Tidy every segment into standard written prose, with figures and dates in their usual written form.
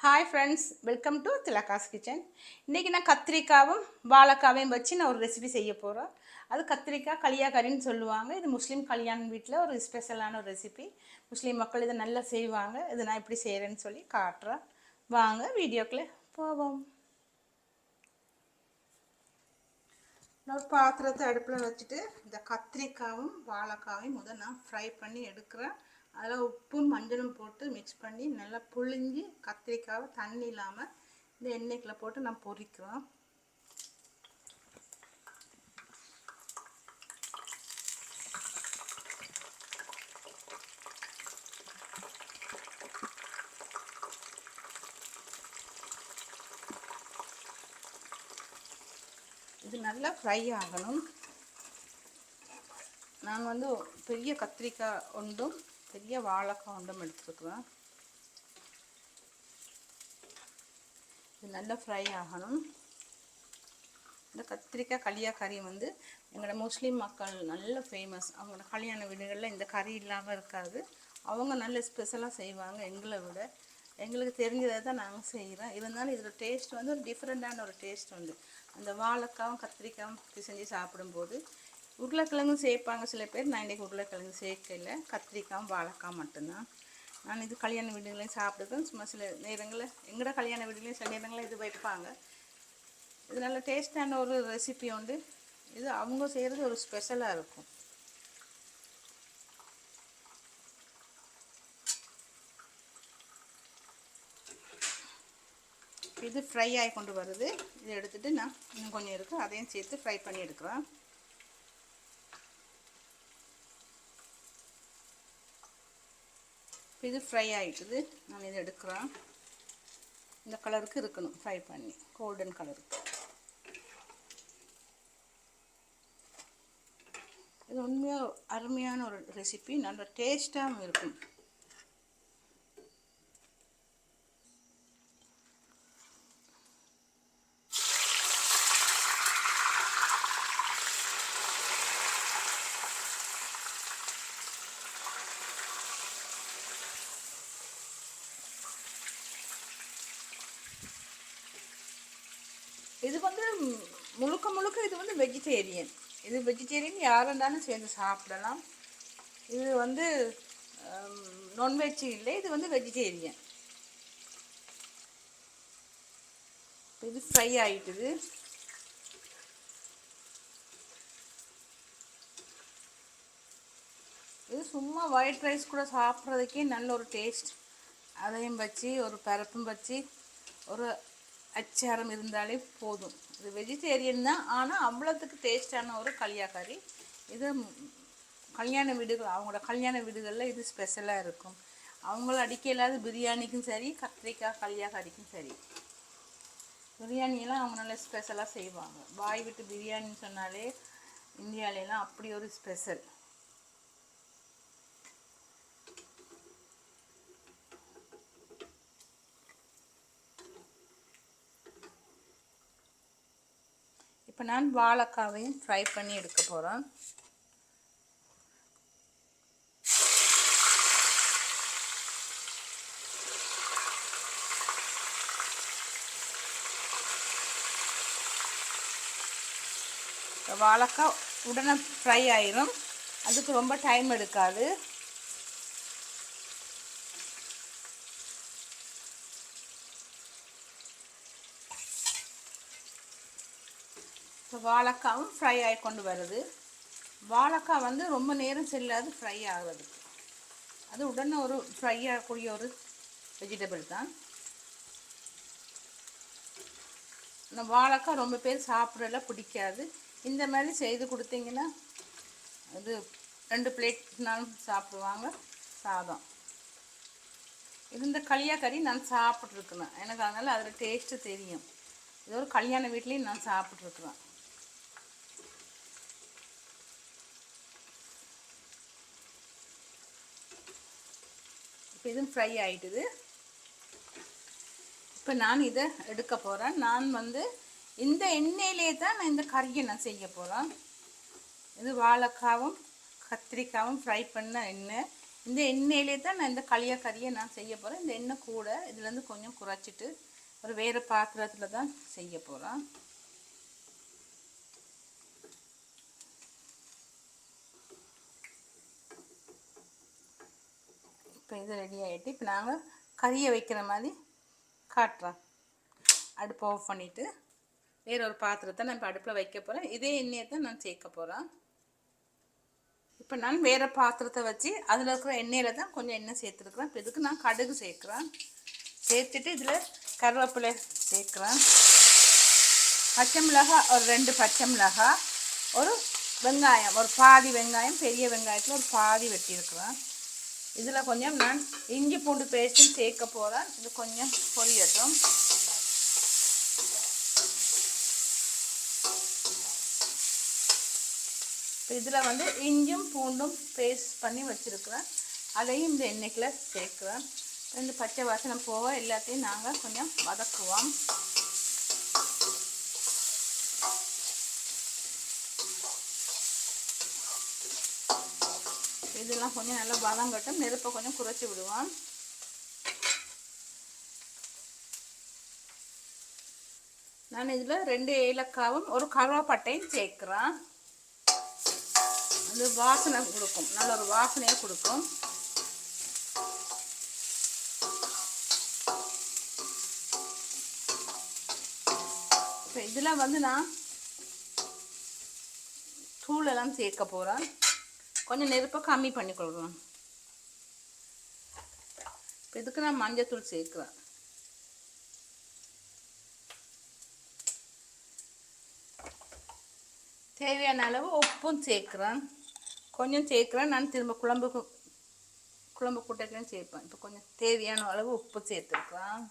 Hi friends, welcome to Thilaga's kitchen. இன்றைக்கி நான் கத்திரிக்காவும் வாழைக்காவையும் வச்சு நான் ஒரு ரெசிபி செய்ய போகிறேன். அது கத்திரிக்காய் களியாக்கறின்னு சொல்லுவாங்க. இது முஸ்லீம் கல்யாண வீட்டில் ஒரு ஸ்பெஷலான ஒரு ரெசிபி. முஸ்லீம் மக்கள் இதை நல்லா செய்வாங்க. இது நான் எப்படி செய்கிறேன்னு சொல்லி காட்டுறேன். வாங்க வீடியோக்குள்ளே போவோம். நான் ஒரு பாத்திரத்தை அடுப்பில் வச்சுட்டு இந்த கத்திரிக்காவும் வாழைக்காவையும் நான் ஃப்ரை பண்ணி எடுக்கிறேன். அதில் உப்பும் மஞ்சளும் போட்டு மிக்ஸ் பண்ணி நல்லா புழிஞ்சி கத்திரிக்காவை தண்ணி இல்லாமல் இந்த எண்ணெய்க்குள்ள போட்டு நான் பொரிக்கிறோம். இது நல்லா ஃப்ரை ஆகணும். நான் பெரிய கத்திரிக்காய் ஒன்றும் பெரிய வாழைக்காய் ஒன்றும் எடுத்துருக்குறேன். இது நல்லா ஃப்ரை ஆகணும். இந்த கத்திரிக்காய் களியாக்கறி எங்களோட முஸ்லீம் மக்கள் நல்ல ஃபேமஸ். அவங்களோட கல்யாண வீடுகளில் இந்த கறி இல்லாமல் இருக்காது. அவங்க நல்ல ஸ்பெஷலாக செய்வாங்க. எங்களை விட எங்களுக்கு தெரிஞ்சதை தான் நாங்கள் செய்கிறோம். இருந்தாலும் இதில் டேஸ்ட் ஒரு டிஃப்ரெண்ட்டான ஒரு டேஸ்ட் அந்த வாழைக்காவும் கத்திரிக்காயும் பிசைஞ்சு சாப்பிடும்போது உருளைக்கிழங்கும் சேர்ப்பாங்க சில பேர். நான் இன்றைக்கி உருளைக்கிழங்கு சேர்க்கல, கத்திரிக்காயும் வாழைக்காய் மட்டும்தான். நான் இது கல்யாண வீடுகளையும் சாப்பிடுவேன். சும்மா சில நேரங்களில் எங்களோட கல்யாண வீடுகளையும் சில நேரங்களில் இது வைப்பாங்க. இது நல்ல டேஸ்டான ஒரு ரெசிபி உண்டு. இது அவங்க செய்கிறது ஒரு ஸ்பெஷலாக இருக்கும். இது ஃப்ரை ஆகி கொண்டு வருது. இதை எடுத்துகிட்டு நான் இன்னும் கொஞ்சம் இருக்குது, அதையும் சேர்த்து ஃப்ரை பண்ணி எடுக்கிறேன். இது ஃப்ரை ஆகிட்டுது. நான் இதை எடுக்கிறேன். இந்த கலருக்கு இருக்கணும் ஃப்ரை பண்ணி, கோல்டன் கலருக்கு. இது உண்மையாக அருமையான ஒரு ரெசிபி, நல்ல டேஸ்ட்டாகவும் இருக்கும். இது முழுக்க இது வெஜிடேரியன். இது வெஜிடேரியன் யாருந்தாலும் சேர்ந்து சாப்பிடலாம். இது நான்வெஜ் இல்லை, இது வெஜிடேரியன். இது ஃப்ரை ஆகிட்டுது. இது சும்மா ஒயிட் ரைஸ் கூட சாப்பிட்றதுக்கே நல்ல ஒரு டேஸ்ட். அதையும் வச்சு ஒரு பருப்பும் வச்சு ஒரு அச்சாரம் இருந்தாலே போதும். இது வெஜிடேரியன் தான், ஆனால் அவ்வளோத்துக்கு டேஸ்டான ஒரு களியாக்கறி. இது கல்யாண வீடுகள், அவங்களோட கல்யாண வீடுகளில் இது ஸ்பெஷலாக இருக்கும். அவங்கள அடிக்க இல்லாத பிரியாணிக்கும் சரி, கத்திரிக்காய் களியாக்கறிக்கும் சரி. பிரியாணியெல்லாம் அவங்க நல்லா ஸ்பெஷலாக செய்வாங்க. பாய் விட்டு பிரியாணின்னு சொன்னாலே இந்தியாவிலலாம் அப்படி ஒரு ஸ்பெஷல். இப்போ நான் வாழைக்காவையும் ஃப்ரை பண்ணி எடுக்க போகிறேன். வாழைக்காய் உடனே ஃப்ரை ஆயிரும், அதுக்கு ரொம்ப டைம் எடுக்காது. இப்போ வாழைக்காவும் ஃப்ரை ஆகி கொண்டு வருது. வாழைக்காய் ரொம்ப நேரம் செல்லாது ஃப்ரை ஆகுறதுக்கு. அது உடனே ஒரு ஃப்ரை ஆகக்கூடிய ஒரு வெஜிடபிள் தான். இந்த வாழைக்காய் ரொம்ப பேர் சாப்பிடல, பிடிக்காது. இந்த மாதிரி செய்து கொடுத்தீங்கன்னா அது 2 பிளேட்னாலும் சாப்பிடுவாங்க. சாதம் இது இந்த களியாக்கறி நான் சாப்பிட்ருக்குறேன். எனக்கு அதனால் அதில் டேஸ்ட்டு தெரியும். இது ஒரு கல்யாண வீட்லேயும் நான் சாப்பிட்ருக்குறேன். இப்போ இதுவும் ஃப்ரை ஆகிட்டுது. இப்போ நான் இதை எடுக்க போகிறேன். நான் இந்த எண்ணெயிலே தான் நான் இந்த கறியை நான் செய்ய போகிறேன். இது வாழைக்காவும் கத்திரிக்காவும் ஃப்ரை பண்ண எண்ணெய். இந்த எண்ணெயிலே தான் நான் இந்த களியாக்கறியை நான் செய்ய போகிறேன். இந்த எண்ணெய் கூட இதுலேருந்து கொஞ்சம் குறைச்சிட்டு ஒரு வேறு பாத்திரத்தில் தான் செய்ய போகிறேன். இப்போ இது ரெடி ஆகிட்டு இப்போ நாங்கள் கறியை வைக்கிற மாதிரி காட்டுறோம். அடுப்பை ஆஃப் பண்ணிவிட்டு வேறு ஒரு பாத்திரத்தை நான் இப்போ அடுப்பில் வைக்க போகிறேன். இதே எண்ணெயை தான் நான் சேர்க்க போகிறேன். இப்போ நான் வேறு பாத்திரத்தை வச்சு அதில் இருக்கிற எண்ணெயில் தான் கொஞ்சம் எண்ணெய் சேர்த்துருக்குறேன். இப்போ இதுக்கு நான் கடுகு சேர்க்குறேன். சேர்த்துட்டு இதில் கருவேப்பிலை சேர்க்குறேன். பச்சை மிளகாய் ஒரு 2 பச்சை மிளகாய், ஒரு வெங்காயம், ஒரு பாதி வெங்காயம், பெரிய வெங்காயத்தில் ஒரு பாதி வெட்டியிருக்கிறேன். இதில் கொஞ்சம் நான் இஞ்சி பூண்டு பேஸ்ட்டும் சேர்க்க போகிறேன். இது கொஞ்சம் பொரியட்டும். இதில் வந்து இஞ்சும் பூண்டும் பேஸ்ட் பண்ணி வச்சுருக்குறேன். அதையும் இந்த எண்ணெய்க்குள்ள சேர்க்குறேன். இந்த பச்சை வாசனை போக எல்லாத்தையும் நாங்கள் கொஞ்சம் வதக்குவோம். இதெல்லாம் கொஞ்சம் நல்லா வதங்கட்டும். நெருப்பை கொஞ்சம் குறைச்சி விடுவோம். நான் இதில் 2 ஏலக்காவும் ஒரு கருவேப்பட்டையும் சேர்க்குறேன். அது வாசனை கொடுக்கும், நல்ல ஒரு வாசனையை கொடுக்கும். இப்போ இதில் வந்து நான் தூளெல்லாம் சேர்க்க போகிறேன். கொஞ்சம் நெருப்பை கம்மி பண்ணி கொடுக்குறேன். இப்போ இதுக்கு நான் மஞ்சத்தூள் சேர்க்குறேன். தேவையான அளவு உப்பும் சேர்க்குறேன். கொஞ்சம் சேர்க்குறேன். நான் திரும்ப குழம்பு கூட்டைக்கும் சேர்ப்பேன். இப்போ கொஞ்சம் தேவையான அளவு உப்பு சேர்த்துருக்குறேன்.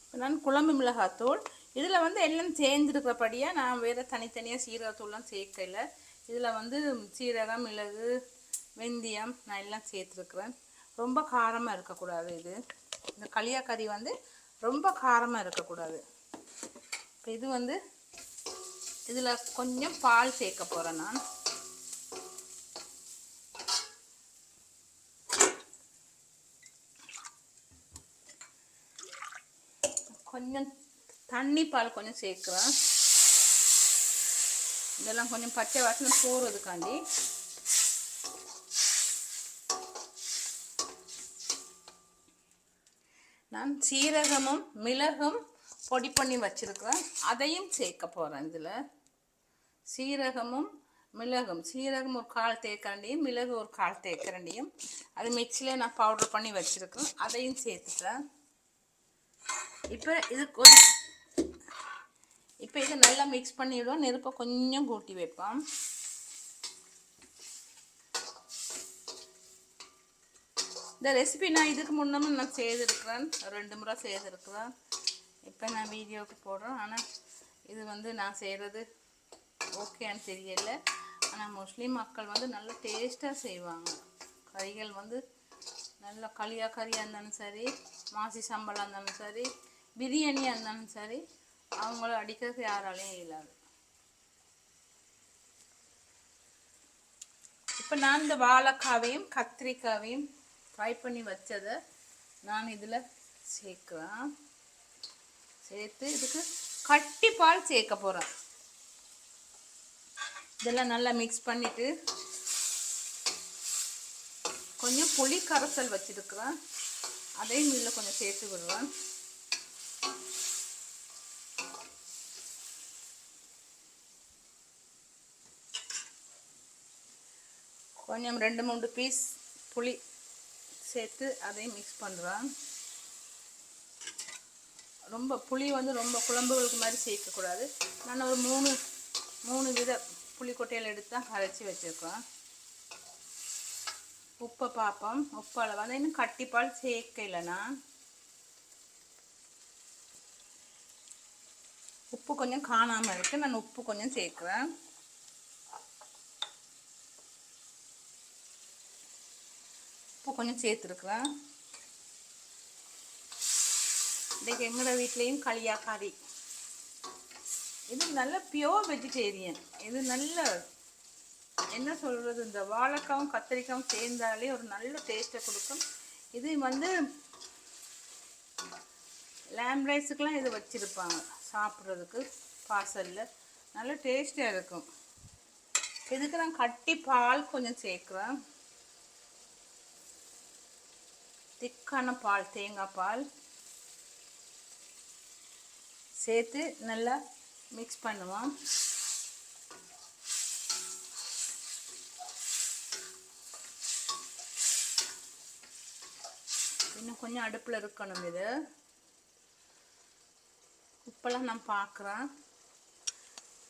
இப்போ நான் குழம்பு மிளகாத்தூள் இதில் வந்து எல்லாம் சேர்ந்துருக்கிறபடியாக நான் வேறு தனித்தனியாக சீரகத்தூள்லாம் சேர்க்கல. இதில் வந்து சீரகம், மிளகு, வெந்தயம் நான் எல்லாம் சேர்த்துருக்குறேன். ரொம்ப காரமாக இருக்கக்கூடாது. இந்த களியாக்கறி வந்து ரொம்ப காரமாக இருக்கக்கூடாது. இப்போ இது வந்து இதில் கொஞ்சம் பால் சேர்க்க போகிறேன். நான் கொஞ்சம் தண்ணி பால் கொஞ்சம் சேர்க்குறேன். இதெல்லாம் கொஞ்சம் பச்சை வாசனை போகிறதுக்காண்டி. நான் சீரகமும் மிளகும் பொடி பண்ணி வச்சுருக்கிறேன். அதையும் சேர்க்க போகிறேன். இதில் சீரகமும் மிளகும், சீரகம் ஒரு 1/4 தேக்கரண்டியும், மிளகு ஒரு 1/4 தேக்கரண்டியும் அது மிக்சியில் நான் பவுடர் பண்ணி வச்சுருக்கேன். அதையும் சேர்த்துட்டேன். இப்போ இதை நல்லா மிக்ஸ் பண்ணிவிடுவோம். நெருப்பை கொஞ்சம் கூட்டி வைப்போம். இந்த ரெசிபி நான் இதுக்கு முன்னமும் நான் செய்திருக்கிறேன். 2 முறை செய்திருக்கிறேன். இப்போ நான் வீடியோவுக்கு போடுறேன். ஆனால் இது வந்து நான் செய்கிறது ஓகேன்னு தெரியல. ஆனால் முஸ்லீம் மக்கள் வந்து நல்ல டேஸ்ட்டாக செய்வாங்க. கறிகள் வந்து நல்ல களியாக்கறியாக இருந்தாலும் சரி, மாசி சம்பளாக இருந்தாலும் சரி, பிரியாணியாக இருந்தாலும் சரி, அவங்கள அடிக்கிறதுக்கு யாராலையும் இல்லாது. இப்போ நான் இந்த வாழைக்காவையும் கத்திரிக்காவையும் ஃப்ரை பண்ணி வச்சதை நான் இதில் சேர்க்குறேன். சேர்த்து இதுக்கு கட்டி பால் சேர்க்க போகிறேன். இதெல்லாம் நல்லா மிக்ஸ் பண்ணிவிட்டு கொஞ்சம் புளி கரைசல் வச்சுருக்குறேன். அதையும் இதில் கொஞ்சம் சேர்த்து விடுவேன். கொஞ்சம் 2-3 பீஸ் புளி சேர்த்து அதையும் மிக்ஸ் பண்ணுறேன். ரொம்ப புளி வந்து ரொம்ப குழம்புகளுக்கு மாதிரி சேர்க்கக்கூடாது. நான் ஒரு 3 வித புளிக்கொட்டையில் எடுத்து தான் கரைச்சி வச்சுருக்கேன். உப்பை பார்ப்போம். உப்பு அளவு வந்து இன்னும் கட்டிப்பால் சேர்க்கலைன்னா உப்பு கொஞ்சம் காணாமல் இருக்குது. நான் உப்பு கொஞ்சம் சேர்க்குறேன். உப்பு கொஞ்சம் சேர்த்துருக்குறேன். இன்றைக்கி எங்களோட வீட்லேயும் களியாக்கறி. இது நல்ல பியோர் வெஜிடேரியன். இது நல்ல என்ன சொல்கிறது, இந்த வாழைக்காவும் கத்திரிக்காயும் சேர்ந்தாலே ஒரு நல்ல டேஸ்ட்டை கொடுக்கும். இது வந்து லேம் ரைஸுக்கெலாம் இது வச்சுருப்பாங்க சாப்பிட்றதுக்கு பார்சலில், நல்ல டேஸ்ட்டாக இருக்கும். இதுக்கு நான் கட்டி பால் கொஞ்சம் சேர்க்குறேன், திக்கான பால், தேங்காய் பால் சேர்த்து நல்லா மிக்ஸ் பண்ணுவோம். இன்னும் கொஞ்சம் அடுப்பில் இருக்கணும். இது உப்பெல்லாம் நான் பார்க்குறேன்.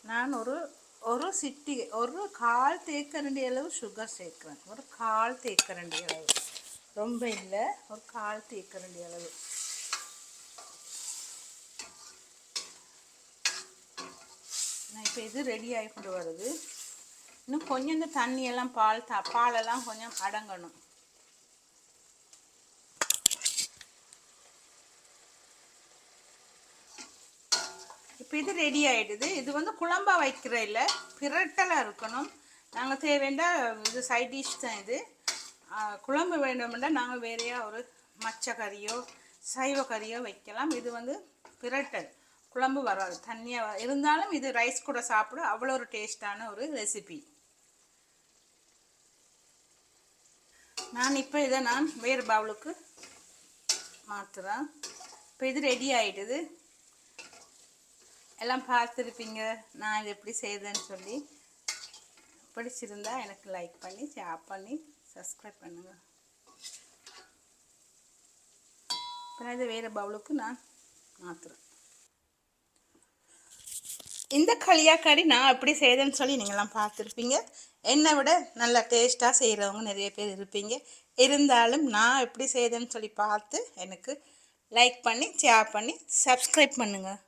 நான் ஒரு கால் தேக்கரண்டி அளவு சுகர் சேர்க்குறேன். ஒரு கால் தேக்கரண்டி அளவு, ரொம்ப இல்லை, ஒரு கால் தேக்கரண்டி அளவு. நான் இப்போ இது ரெடி ஆகிட்டு வருது. இன்னும் கொஞ்சம் இந்த தண்ணியெல்லாம் பாலெல்லாம் கொஞ்சம் அடங்கணும். இப்போ இது ரெடி ஆகிடுது. இது வந்து குழம்பா வைக்கிற இல்லை, பிரட்டலாக இருக்கணும். நாங்கள் தேவைண்டா இது சைட் டிஷ் தான். இது குழம்பு வேண்டுமெண்டா நாங்கள் வேறையாக ஒரு மச்ச கறியோ சைவ கறியோ வைக்கலாம். இது வந்து பிரட்டல், குழம்பு வராது, தண்ணியாக இருந்தாலும் இது ரைஸ் கூட சாப்பிட அவ்வளோ ஒரு டேஸ்டான ஒரு ரெசிபி. நான் இப்போ இதை வேறு பவுலுக்கு மாற்றுறேன். இப்போ இது ரெடி ஆகிடுது. எல்லாம் பார்த்துருப்பீங்க நான் இது எப்படி செய்தேன்னு சொல்லி. பிடிச்சிருந்தா எனக்கு லைக் பண்ணி ஷேர் பண்ணி சப்ஸ்கிரைப் பண்ணுங்கள். இப்போ இதை வேறு பவுலுக்கு நான் மாற்றுறேன். இந்த களியாக்கறி நான் எப்படி செய்தேன்னு சொல்லி நீங்களாம் பார்த்துருப்பீங்க. என்னை விட நல்லா டேஸ்ட்டாக செய்கிறவங்க நிறைய பேர் இருப்பீங்க. இருந்தாலும் நான் எப்படி செய்தேன்னு சொல்லி பார்த்து எனக்கு லைக் பண்ணி ஷேர் பண்ணி சப்ஸ்கிரைப் பண்ணுங்கள்.